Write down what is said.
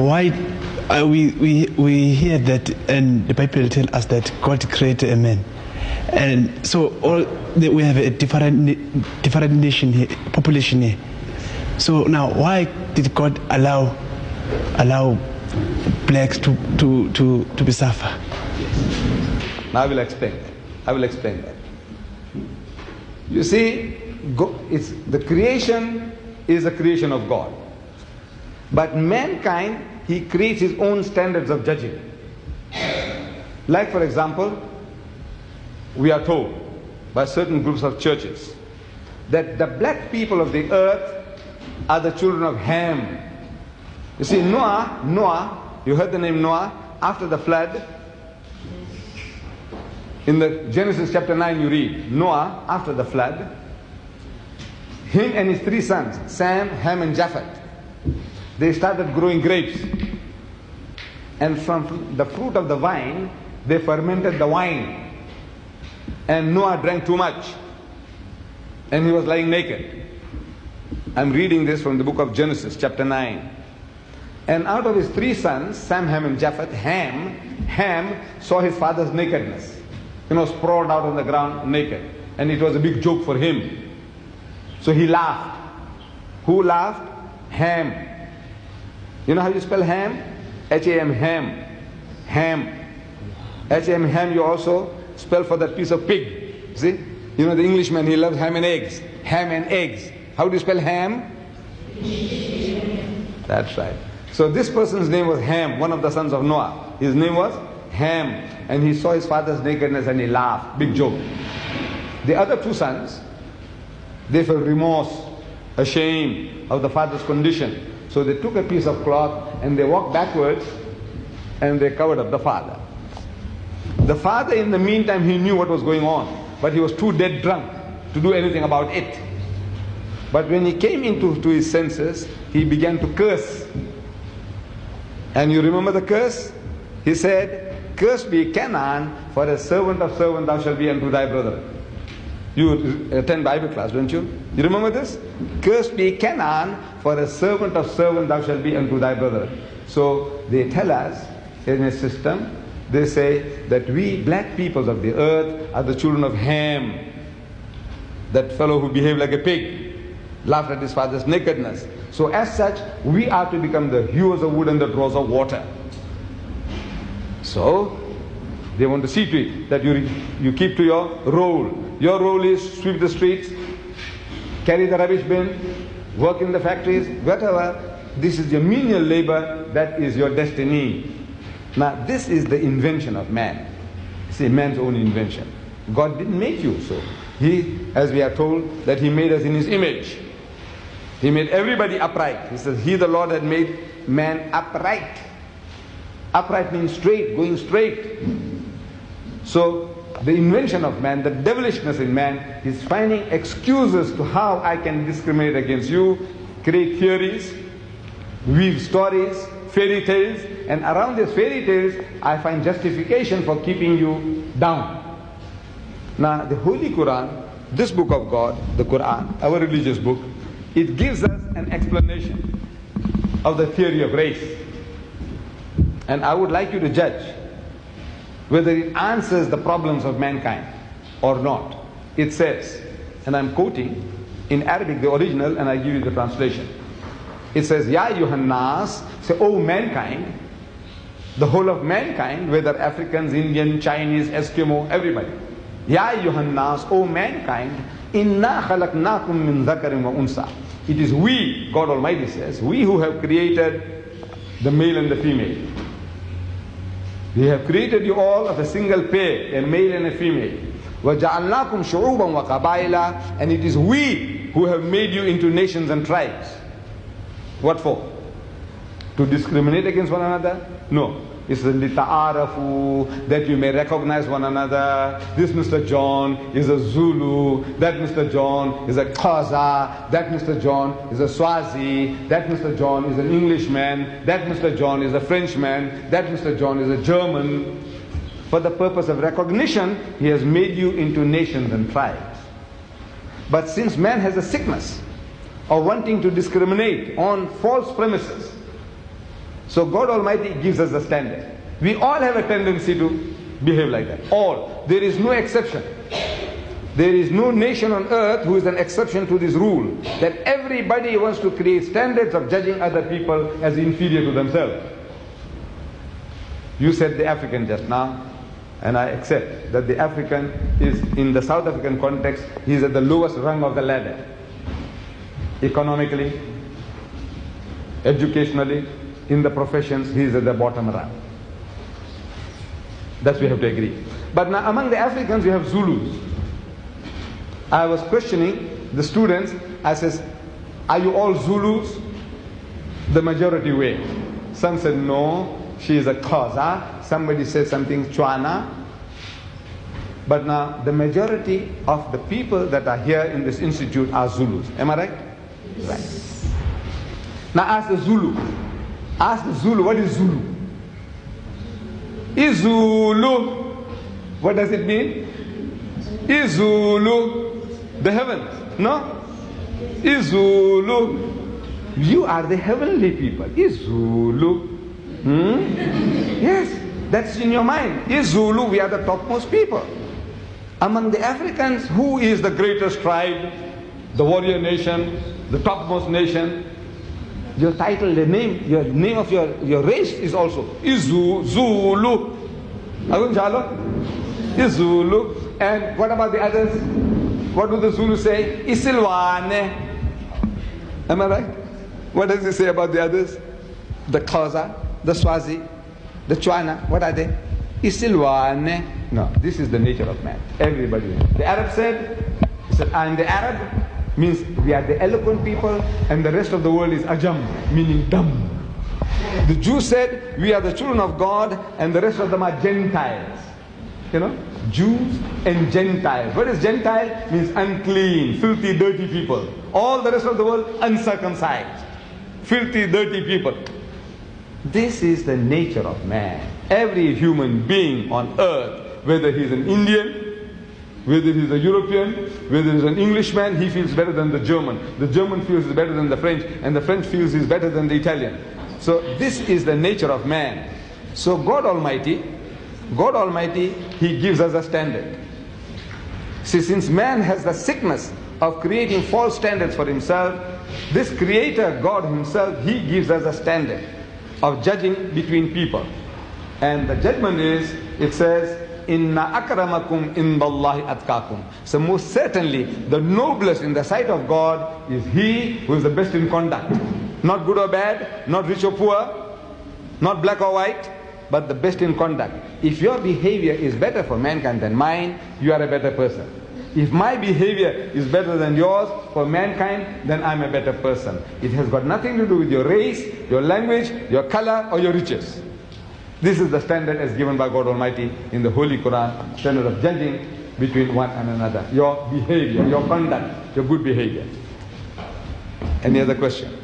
why we hear that, and the Bible tells us that God created a man, and so we have a different nation here, population here. So now, why did God allow blacks to be suffer? Now I will explain that. You see, the creation is a creation of God. But mankind, he creates his own standards of judging. Like, for example, we are told by certain groups of churches that the black people of the earth are the children of Ham. You see, Noah, you heard the name Noah, after the flood. In the Genesis chapter 9 you read, Noah, after the flood, him and his 3 sons, Sam, Ham and Japheth, they started growing grapes. And from the fruit of the vine, they fermented the wine. And Noah drank too much. And he was lying naked. I'm reading this from the book of Genesis, chapter 9. And out of his 3 sons, Sam, Ham and Japheth, Ham saw his father's nakedness. Sprawled out on the ground naked. And it was a big joke for him. So he laughed. Who laughed? Ham. You know how you spell Ham? H-A-M, Ham. Ham. H-A-M, Ham, you also spell for that piece of pig. See? The Englishman, he loves ham and eggs. Ham and eggs. How do you spell ham? That's right. So this person's name was Ham, one of the sons of Noah. His name was Ham. And he saw his father's nakedness and he laughed. Big joke. The other 2 sons, they felt remorse, ashamed of the father's condition. So they took a piece of cloth and they walked backwards and they covered up the father. The father, in the meantime, he knew what was going on, but he was too dead drunk to do anything about it. But when he came into his senses, he began to curse. And you remember the curse? He said, "Cursed be Canaan, for a servant of servant thou shalt be unto thy brother." You attend Bible class, don't you? You remember this? "Cursed be Canaan, for a servant of servant thou shalt be unto thy brother." So they tell us in a system, they say that we black peoples of the earth are the children of Ham. That fellow who behaved like a pig, laughed at his father's nakedness. So as such, we are to become the hewers of wood and the drawers of water. So they want to see to it that you keep to your role. Your role is sweep the streets, carry the rubbish bin, work in the factories, whatever. This is your menial labor, that is your destiny. Now this is the invention of man. See, man's own invention. God didn't make you so. He, as we are told, that He made us in His image. He made everybody upright. He says, He the Lord had made man upright. Upright means straight, going straight. So the invention of man, the devilishness in man, is finding excuses to how I can discriminate against you, create theories, weave stories, fairy tales, and around these fairy tales I find justification for keeping you down. Now the Holy Quran, this book of God, the Quran, our religious book, it gives us an explanation of the theory of race. And I would like you to judge whether it answers the problems of mankind or not. It says, and I'm quoting in Arabic the original, and I give you the translation. It says, Ya ayyuhan nas, say, oh mankind, the whole of mankind, whether Africans, Indian, Chinese, Eskimo, everybody. Ya ayyuhan nas, oh mankind, inna khalaqnakum min dhakarin wa unsa. It is we, God Almighty says, we who have created the male and the female. We have created you all of a single pair, a male and a female. وَجَعَلْنَاكُمْ شُعُوبًا وَقَبَائِلًا. And it is we who have made you into nations and tribes. What for? To discriminate against one another? No. It's لِتَعَارَفُوا, that you may recognize one another. This Mr. John is a Zulu, that Mr. John is a Xhosa, that Mr. John is a Swazi, that Mr. John is an Englishman, that Mr. John is a Frenchman, that Mr. John is a German. For the purpose of recognition, He has made you into nations and tribes. But since man has a sickness of wanting to discriminate on false premises, So God Almighty gives us the standard. We all have a tendency to behave like that. All. There is no exception. There is no nation on earth who is an exception to this rule, that everybody wants to create standards of judging other people as inferior to themselves. You said the African just now, and I accept that the African is, in the South African context, he is at the lowest rung of the ladder. Economically, educationally, in the professions, he is at the bottom rung. That we have to agree. But now among the Africans, you have Zulus. I was questioning the students. I says, are you all Zulus? The majority way. Some said no, she is a Xhosa. Somebody said something Tswana. But now the majority of the people that are here in this institute are Zulus. Am I right? Right. Now ask the Zulu. Ask the Zulu, what is Zulu? Izulu. What does it mean? Izulu. The heavens. No? Izulu. You are the heavenly people. Izulu. Yes, that's in your mind. Izulu, we are the topmost people. Among the Africans, who is the greatest tribe? The warrior nation, the topmost nation. Your title, the name, your name of your race is also Zulu. Izulu. And what about the others? What do the Zulu say? Isilwane. Am I right? What does it say about the others? The Xhosa, the Swazi, the Tswana. What are they? Isilwane. No, this is the nature of man. Everybody. The Arab said, I'm the Arab, means we are the eloquent people, and the rest of the world is Ajam, meaning dumb. The Jew said, we are the children of God, and the rest of them are Gentiles. You know, Jews and Gentiles. What is Gentile? Means unclean, filthy, dirty people. All the rest of the world, uncircumcised, filthy, dirty people. This is the nature of man. Every human being on earth, whether he's an Indian, whether he's a European, whether he's an Englishman, he feels better than the German. The German feels better than the French, and the French feels he's better than the Italian. So this is the nature of man. So God Almighty, He gives us a standard. See, since man has the sickness of creating false standards for himself, this Creator, God Himself, He gives us a standard of judging between people. And the judgment is, it says, Inna akramakum indallahi atqakum. So most certainly, the noblest in the sight of God is he who is the best in conduct. Not good or bad, not rich or poor, not black or white, but the best in conduct. If your behavior is better for mankind than mine, you are a better person. If my behavior is better than yours for mankind, then I'm a better person. It has got nothing to do with your race, your language, your color, or your riches. This is the standard as given by God Almighty in the Holy Quran, standard of judging between one and another. Your behavior, your conduct, your good behavior. Any other question?